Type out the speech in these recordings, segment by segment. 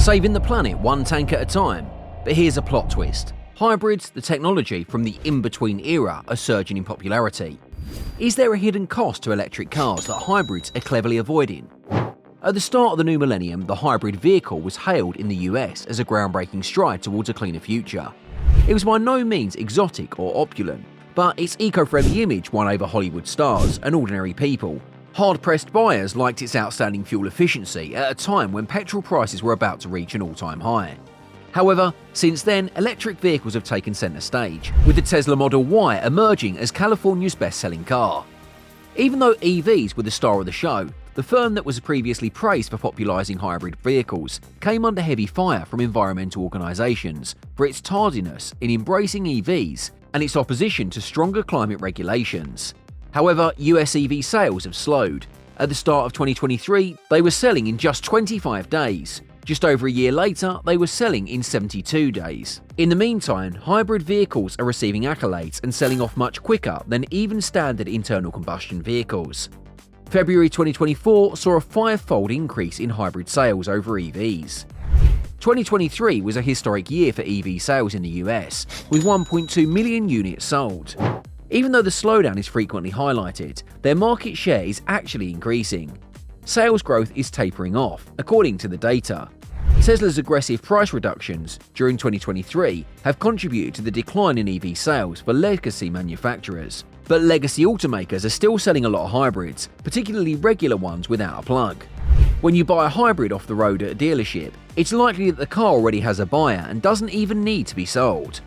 saving the planet one tank at a time. But here's a plot twist. Hybrids, the technology from the in-between era, are surging in popularity. Is there a hidden cost to electric cars that hybrids are cleverly avoiding? At the start of the new millennium, the hybrid vehicle was hailed in the US as a groundbreaking stride towards a cleaner future. It was by no means exotic or opulent, but its eco-friendly image won over Hollywood stars and ordinary people. Hard-pressed buyers liked its outstanding fuel efficiency at a time when petrol prices were about to reach an all-time high. However, since then, electric vehicles have taken centre stage, with the Tesla Model Y emerging as California's best-selling car. Even though EVs were the star of the show, the firm that was previously praised for popularising hybrid vehicles came under heavy fire from environmental organisations for its tardiness in embracing EVs and its opposition to stronger climate regulations. However, US EV sales have slowed. At the start of 2023, they were selling in just 25 days. Just over a year later, they were selling in 72 days. In the meantime, hybrid vehicles are receiving accolades and selling off much quicker than even standard internal combustion vehicles. February 2024 saw a five-fold increase in hybrid sales over EVs. 2023 was a historic year for EV sales in the US, with 1.2 million units sold. Even though the slowdown is frequently highlighted, their market share is actually increasing. Sales growth is tapering off, according to the data. Tesla's aggressive price reductions during 2023 have contributed to the decline in EV sales for legacy manufacturers. But legacy automakers are still selling a lot of hybrids, particularly regular ones without a plug. When you buy a hybrid off the road at a dealership, it's likely that the car already has a buyer and doesn't even need to be sold.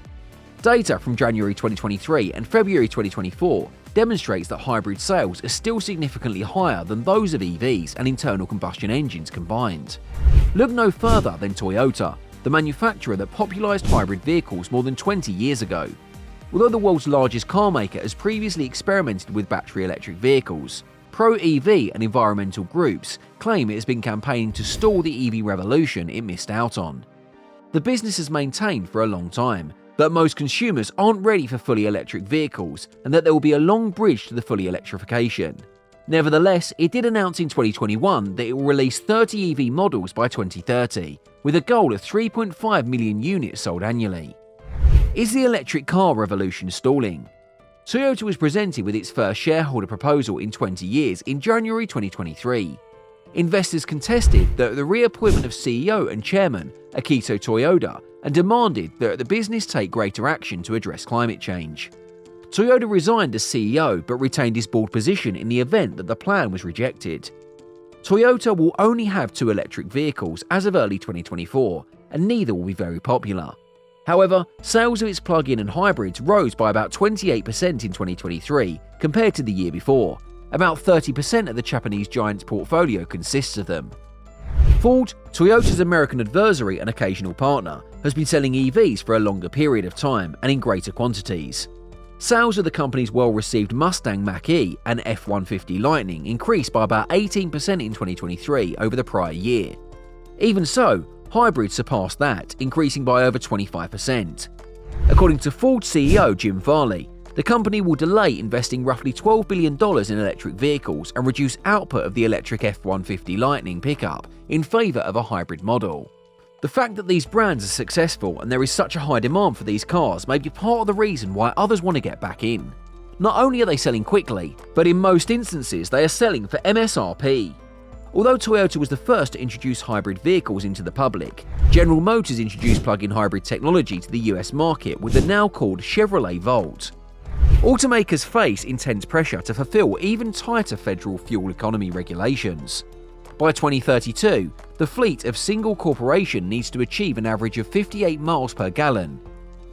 Data from January 2023 and February 2024 demonstrates that hybrid sales are still significantly higher than those of EVs and internal combustion engines combined. Look no further than Toyota, the manufacturer that popularised hybrid vehicles more than 20 years ago. Although the world's largest car maker has previously experimented with battery electric vehicles, pro-EV and environmental groups claim it has been campaigning to stall the EV revolution it missed out on. The business has maintained for a long time that most consumers aren't ready for fully electric vehicles and that there will be a long bridge to the fully electrification. Nevertheless, it did announce in 2021 that it will release 30 EV models by 2030, with a goal of 3.5 million units sold annually. Is the electric car revolution stalling? Toyota was presented with its first shareholder proposal in 20 years in January 2023. Investors contested the reappointment of CEO and chairman Akito Toyoda and demanded that the business take greater action to address climate change. Toyoda resigned as CEO but retained his board position in the event that the plan was rejected. Toyota will only have 2 electric vehicles as of early 2024, and neither will be very popular. However, sales of its plug-in and hybrids rose by about 28% in 2023 compared to the year before. About 30% of the Japanese giant's portfolio consists of them. Ford, Toyota's American adversary and occasional partner, has been selling EVs for a longer period of time and in greater quantities. Sales of the company's well-received Mustang Mach-E and F-150 Lightning increased by about 18% in 2023 over the prior year. Even so, hybrids surpassed that, increasing by over 25%. According to Ford CEO Jim Farley, the company will delay investing roughly $12 billion in electric vehicles and reduce output of the electric F-150 Lightning pickup in favour of a hybrid model. The fact that these brands are successful and there is such a high demand for these cars may be part of the reason why others want to get back in. Not only are they selling quickly, but in most instances they are selling for MSRP. Although Toyota was the first to introduce hybrid vehicles into the public, General Motors introduced plug-in hybrid technology to the US market with the now called Chevrolet Volt. Automakers face intense pressure to fulfill even tighter federal fuel economy regulations. By 2032, the fleet of single corporation needs to achieve an average of 58 miles per gallon.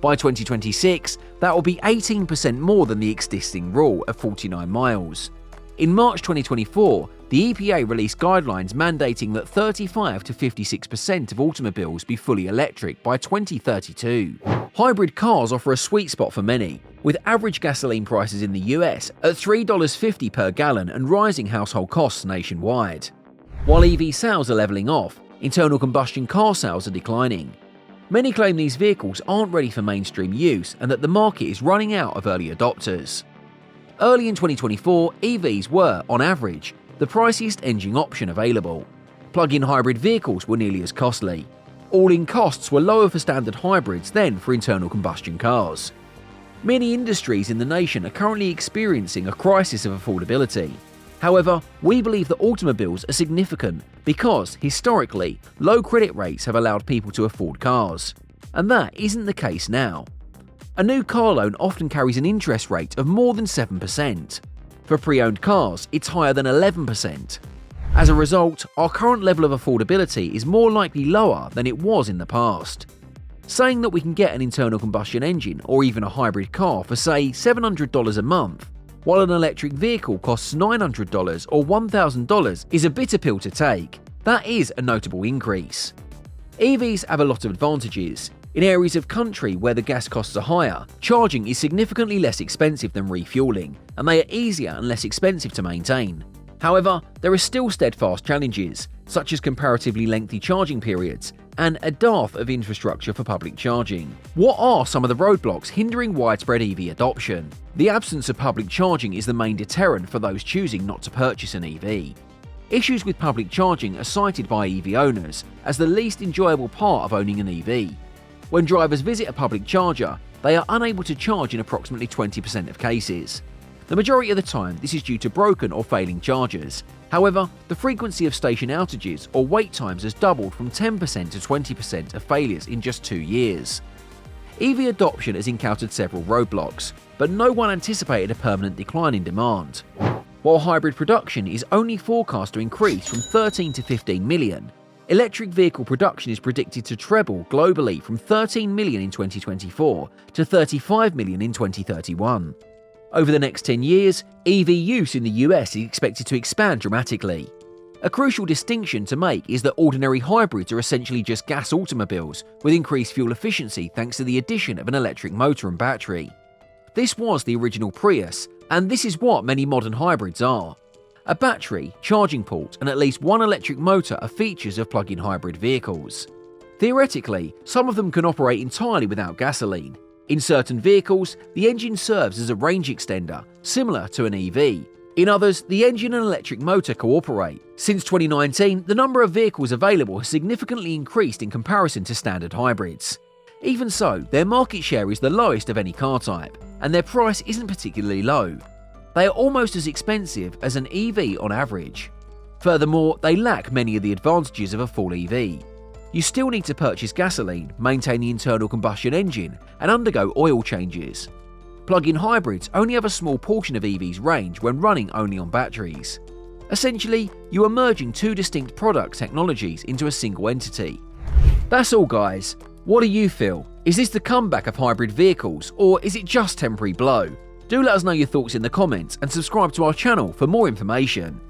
By 2026, that will be 18% more than the existing rule of 49 miles. In March 2024, the EPA released guidelines mandating that 35 to 56% of automobiles be fully electric by 2032. Hybrid cars offer a sweet spot for many, with average gasoline prices in the US at $3.50 per gallon and rising household costs nationwide. While EV sales are leveling off, internal combustion car sales are declining. Many claim these vehicles aren't ready for mainstream use and that the market is running out of early adopters. Early in 2024, EVs were, on average, the priciest engine option available. Plug-in hybrid vehicles were nearly as costly. All-in costs were lower for standard hybrids than for internal combustion cars. Many industries in the nation are currently experiencing a crisis of affordability. However, we believe that automobiles are significant because, historically, low credit rates have allowed people to afford cars. And that isn't the case now. A new car loan often carries an interest rate of more than 7%. For pre-owned cars, it's higher than 11%. As a result, our current level of affordability is more likely lower than it was in the past. Saying that we can get an internal combustion engine or even a hybrid car for, say, $700 a month, while an electric vehicle costs $900 or $1,000 is a bitter pill to take. That is a notable increase. EVs have a lot of advantages. In areas of country where the gas costs are higher, charging is significantly less expensive than refueling, and they are easier and less expensive to maintain. However, there are still steadfast challenges, such as comparatively lengthy charging periods and a dearth of infrastructure for public charging. What are some of the roadblocks hindering widespread EV adoption? The absence of public charging is the main deterrent for those choosing not to purchase an EV. Issues with public charging are cited by EV owners as the least enjoyable part of owning an EV. When drivers visit a public charger, they are unable to charge in approximately 20% of cases. The majority of the time, this is due to broken or failing chargers. However, the frequency of station outages or wait times has doubled from 10% to 20% of failures in just 2 years. EV adoption has encountered several roadblocks, but no one anticipated a permanent decline in demand. While hybrid production is only forecast to increase from 13 to 15 million, electric vehicle production is predicted to treble globally from 13 million in 2024 to 35 million in 2031. Over the next 10 years, EV use in the US is expected to expand dramatically. A crucial distinction to make is that ordinary hybrids are essentially just gas automobiles with increased fuel efficiency thanks to the addition of an electric motor and battery. This was the original Prius, and this is what many modern hybrids are. A battery, charging port, and at least one electric motor are features of plug-in hybrid vehicles. Theoretically, some of them can operate entirely without gasoline. In certain vehicles, the engine serves as a range extender, similar to an EV. In others, the engine and electric motor cooperate. Since 2019, the number of vehicles available has significantly increased in comparison to standard hybrids. Even so, their market share is the lowest of any car type, and their price isn't particularly low. They are almost as expensive as an EV on average. Furthermore, they lack many of the advantages of a full EV. You still need to purchase gasoline, maintain the internal combustion engine, and undergo oil changes. Plug-in hybrids only have a small portion of EV's range when running only on batteries. Essentially, you are merging two distinct product technologies into a single entity. That's all, guys. What do you feel? Is this the comeback of hybrid vehicles, or is it just temporary blow? Do let us know your thoughts in the comments and subscribe to our channel for more information.